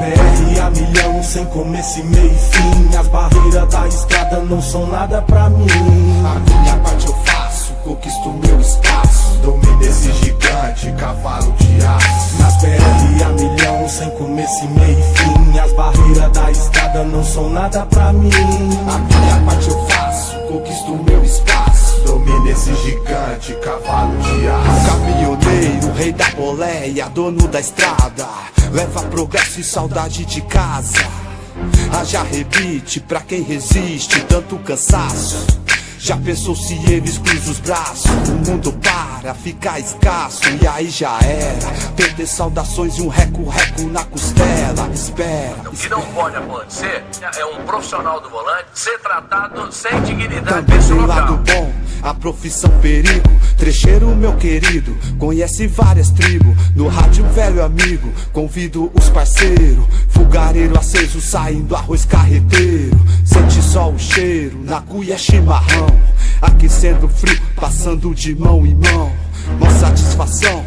BR a milhão, sem começo e meio e fim. As barreiras da estrada não são nada pra mim. A minha parte eu faço, conquisto meu espaço. Domino esse gigante, cavalo de aço. Nas BR a milhão, sem começo e meio e fim. As barreiras da estrada não são nada pra mim. A minha parte eu faço, conquisto meu espaço. Domino esse gigante, cavalo de aço. Caminhoneiro, rei da boleia, dono da estrada, leva progresso e saudade de casa. Haja rebite pra quem resiste tanto cansaço. Já pensou se eles cruzam os braços? O mundo para, fica escasso e aí já era. Perder saudações e um reco-reco na costela. Espera, O que não pode acontecer é um profissional do volante ser tratado sem dignidade também nesse tem local. lado bom, a profissão perigo. Trecheiro, meu querido, conhece várias tribos. No rádio, velho amigo, convido os parceiros. Fogareiro aceso, saindo arroz carreteiro. Sente só o cheiro, na cuia chimarrão. Aquecendo frio, passando de mão em mão. Mó satisfação